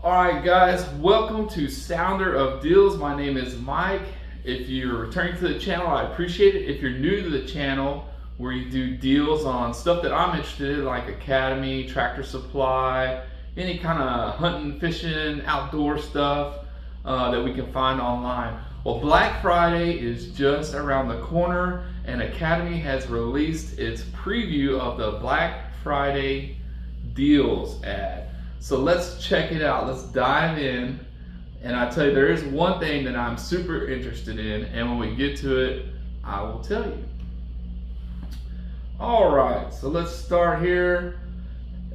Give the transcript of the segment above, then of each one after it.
Alright guys, welcome to Sounder of Deals. My name is Mike. If you're returning to the channel, I appreciate it. If you're new to the channel, where you do deals on stuff that I'm interested in, like Academy, Tractor Supply, any kind of hunting, fishing, outdoor stuff that we can find online. Well, Black Friday is just around the corner, and Academy has released its preview of the Black Friday deals ad. So let's check it out. Let's dive in. And I tell you, there is one thing that I'm super interested in, and when we get to it, I will tell you. All right, so let's start here.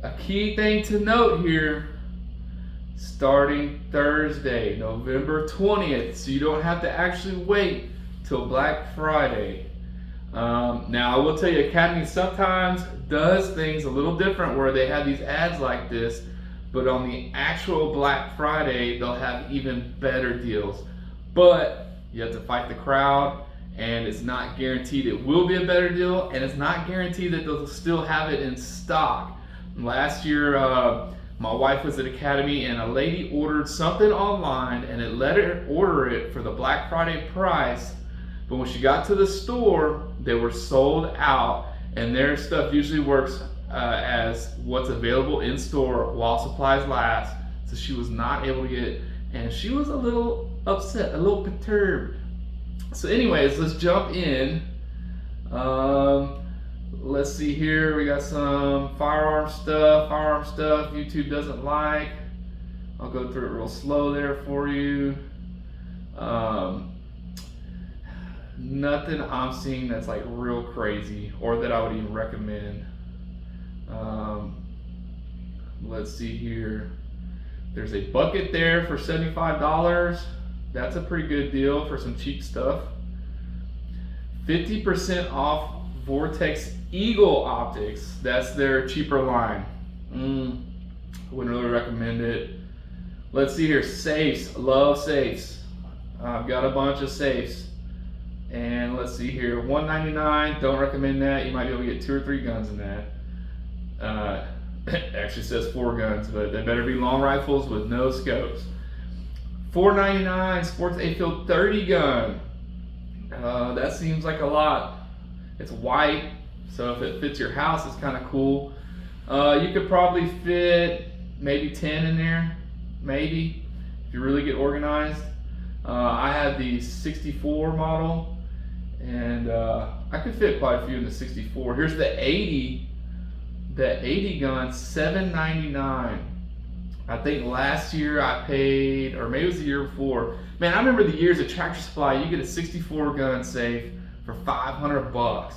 A key thing to note here, starting Thursday, November 20th, so you don't have to actually wait till Black Friday. Now, I will tell you, Academy sometimes does things a little different where they have these ads like this, but on the actual Black Friday, they'll have even better deals. But you have to fight the crowd, and it's not guaranteed it will be a better deal, and it's not guaranteed that they'll still have it in stock. Last year, my wife was at Academy, and a lady ordered something online, and it let her order it for the Black Friday price, but when she got to the store, they were sold out, and their stuff usually works as what's available in store while supplies last. So she was not able to get it, and she was a little upset, a little perturbed. So anyways, let's jump in. Let's see here. We got some firearm stuff YouTube doesn't like. I'll go through it real slow there for you. Nothing I'm seeing that's like real crazy or that I would even recommend. Let's see here. There's a bucket there for $75. That's a pretty good deal for some cheap stuff. 50% off Vortex Eagle optics. That's their cheaper line. Wouldn't really recommend it. Let's see here. Safes. Love safes. I've got a bunch of safes. And let's see here. $199. Don't recommend that. You might be able to get 2 or 3 guns in that. It actually says 4 guns, but they better be long rifles with no scopes. $4.99 Sports A-Field 30 gun. That seems like a lot. It's white, so if it fits your house, it's kind of cool. You could probably fit maybe 10 in there, maybe, if you really get organized. I have the 64 model, and I could fit quite a few in the 64. Here's the 80. The 80 gun, $7.99. I think last year I paid, or maybe it was the year before. Man, I remember the years at Tractor Supply, you get a 64 gun safe for $500.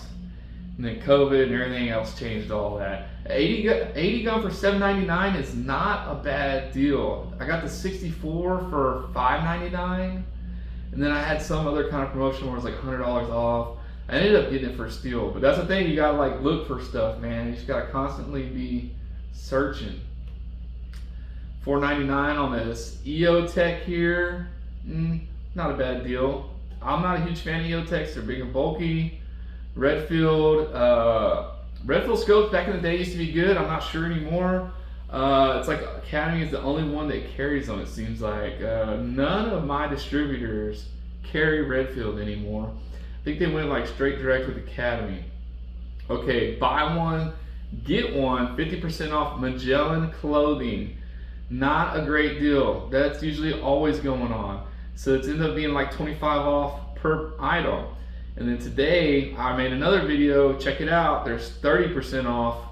And then COVID and everything else changed all that. 80 gun for $7.99 is not a bad deal. I got the 64 for $5.99. And then I had some other kind of promotion where it was like $100 off. I ended up getting it for a steal, but that's the thing, you gotta like look for stuff, man. You just gotta constantly be searching. $4.99 on this EOTech here. Not a bad deal. I'm not a huge fan of EOTechs. They're big and bulky. Redfield scopes back in the day used to be good. I'm not sure anymore. It's like Academy is the only one that carries them, it seems like. None of my distributors carry Redfield anymore. I think they went like straight direct with Academy. Okay, buy one, get one, 50% off Magellan clothing. Not a great deal. That's usually always going on. So it's ended up being like 25 off per item. And then today I made another video, check it out. There's 30% off.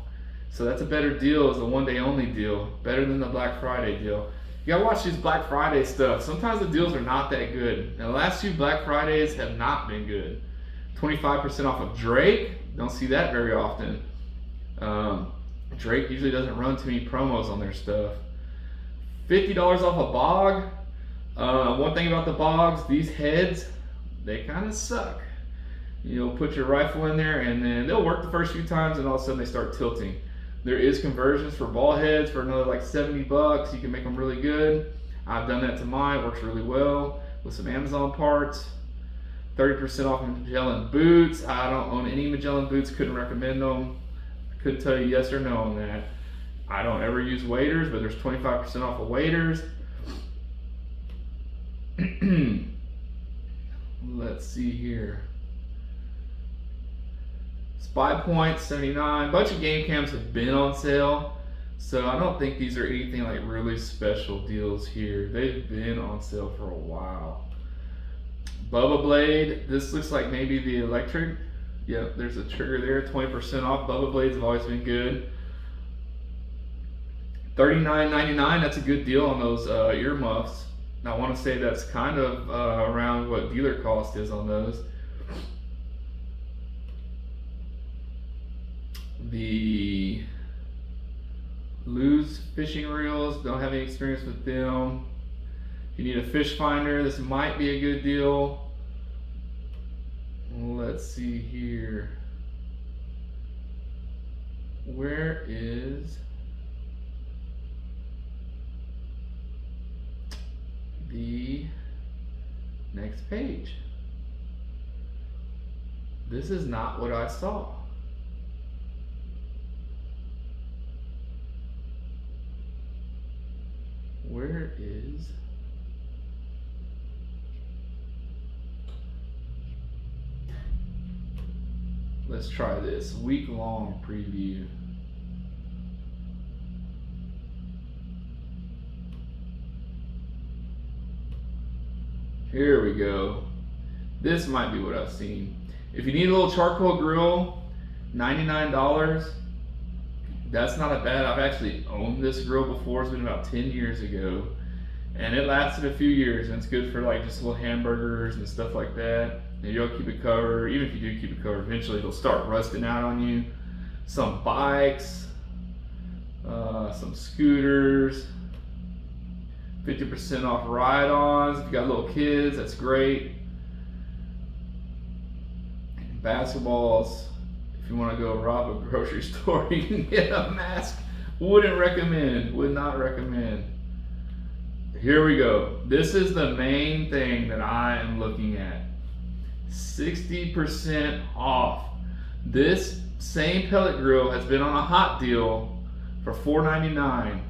So that's a better deal. It's a one-day only deal. Better than the Black Friday deal. You gotta watch these Black Friday stuff. Sometimes the deals are not that good. Now, the last 2 Black Fridays have not been good. 25% off of Drake. Don't see that very often. Drake usually doesn't run too many promos on their stuff. $50 off a Bog. One thing about the Bogs, these heads, they kind of suck. You'll put your rifle in there and then they'll work the first few times and all of a sudden they start tilting. There is conversions for ball heads for another like $70. You can make them really good. I've done that to mine, works really well with some Amazon parts. 30% off Magellan boots. I don't own any Magellan boots, couldn't recommend them. I couldn't tell you yes or no on that. I don't ever use waders, but there's 25% off of waders. Let's see here. Spy Point 79. A bunch of game cams have been on sale, so I don't think these are anything like really special deals here. They've been on sale for a while. Bubba Blade. This looks like maybe the electric. Yep, there's a trigger there. 20% off. Bubba Blades have always been good. $39.99. That's a good deal on those earmuffs. Now, I want to say that's kind of around what dealer cost is on those. The Lew's fishing reels, don't have any experience with them. If you need a fish finder, this might be a good deal. Let's see here. Where is the next page? This is not what I saw. Where is Let's try this week-long preview. Here we go. This might be what I've seen. If you need a little charcoal grill, $99. That's not a bad. I've actually owned this grill before. It's been about 10 years ago, and it lasted a few years. And it's good for like just little hamburgers and stuff like that. And you'll keep it covered. Even if you do keep it covered, eventually it'll start rusting out on you. Some bikes, some scooters, 50% off ride-ons. If you got little kids, that's great. Basketballs. If you want to go rob a grocery store, you can get a mask. Wouldn't recommend. Would not recommend. Here we go. This is the main thing that I am looking at. 60% off. This same pellet grill has been on a hot deal for $4.99.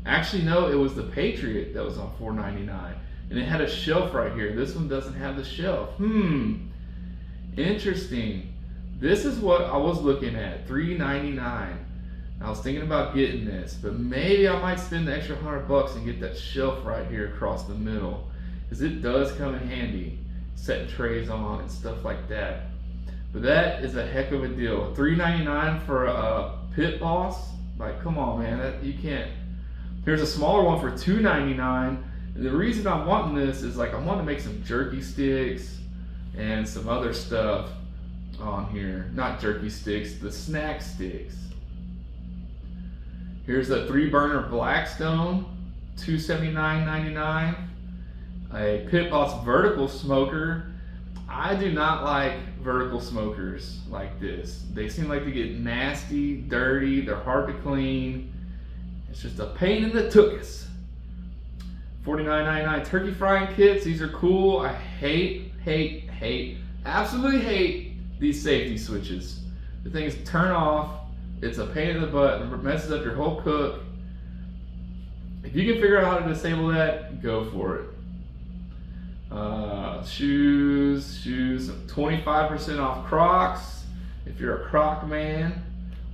Actually, no, it was the Patriot that was on $4.99. And it had a shelf right here. This one doesn't have the shelf. Interesting. This is what I was looking at, $3.99. I was thinking about getting this, but maybe I might spend the extra $100 and get that shelf right here across the middle, because it does come in handy, setting trays on and stuff like that. But that is a heck of a deal. $3.99 for a Pit Boss. Like, come on, man, that you can't. Here's a smaller one for $2.99. And the reason I'm wanting this is like I want to make some jerky sticks and some other stuff on here. Not jerky sticks, the snack sticks. Here's a 3-burner Blackstone, $279.99. A Pit Boss vertical smoker. I do not like vertical smokers like this. They seem like they get nasty, dirty, they're hard to clean. It's just a pain in the tuchus. $49.99 turkey frying kits. These are cool. I absolutely hate these safety switches. The things turn off. It's a pain in the butt. It messes up your whole cook. If you can figure out how to disable that, go for it. Shoes, 25% off Crocs if you're a Croc man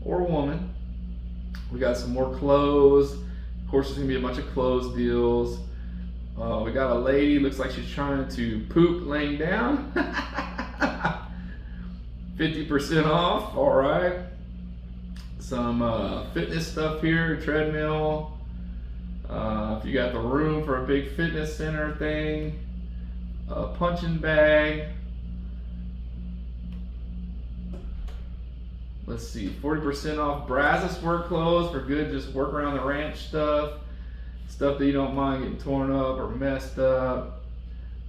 or woman. We got some more clothes. Of course, there's gonna be a bunch of clothes deals. We got a lady, looks like she's trying to poop laying down. 50% off, all right. Some fitness stuff here, treadmill. If you got the room for a big fitness center thing, a punching bag. Let's see, 40% off Brazos work clothes for good, just work around the ranch stuff. Stuff that you don't mind getting torn up or messed up.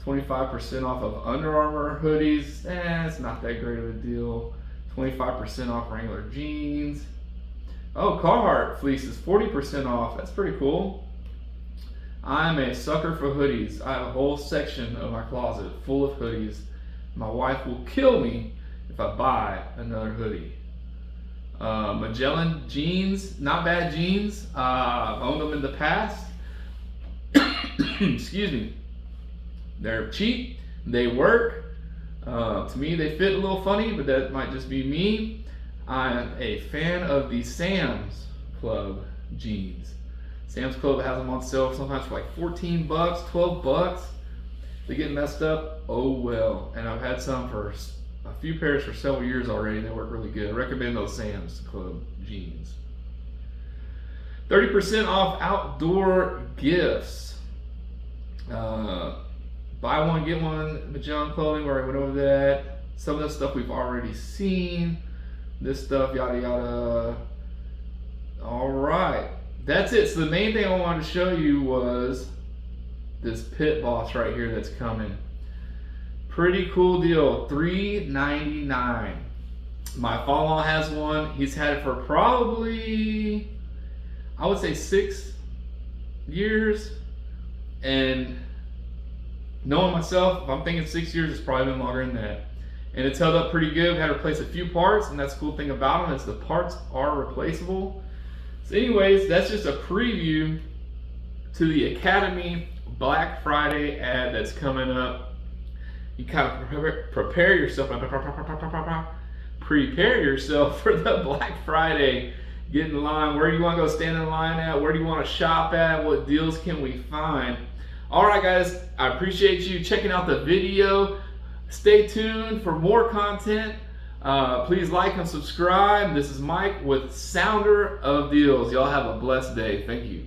25% off of Under Armour hoodies. It's not that great of a deal. 25% off Wrangler jeans. Oh, Carhartt fleece is 40% off. That's pretty cool. I'm a sucker for hoodies. I have a whole section of my closet full of hoodies. My wife will kill me if I buy another hoodie. Magellan jeans, not bad jeans. I've owned them in the past. Excuse me. They're cheap. They work. To me, they fit a little funny, but that might just be me. I'm a fan of the Sam's Club jeans. Sam's Club has them on sale sometimes for like 14 bucks, 12 bucks. They get messed up, oh well. And I've had some for a few pairs for several years already. They work really good. I recommend those Sam's Club jeans. 30% off outdoor gifts. Buy one, get one. Magellan Clothing, we already went over that. Some of the stuff we've already seen. This stuff, yada yada. All right, that's it. So the main thing I wanted to show you was this Pit Boss right here that's coming. Pretty cool deal, $3.99. My father-in-law has one. He's had it for probably, I would say 6 years. And knowing myself, if I'm thinking 6 years, it's probably been longer than that. And it's held up pretty good. We've had to replace a few parts, and that's the cool thing about them is the parts are replaceable. So anyways, that's just a preview to the Academy Black Friday ad that's coming up. You kind of prepare yourself for the Black Friday. Get in line. Where do you want to go stand in line at? Where do you want to shop at? What deals can we find? All right, guys, I appreciate you checking out the video. Stay tuned for more content. Please like and subscribe. This is Mike with Sounder of Deals. Y'all have a blessed day. Thank you.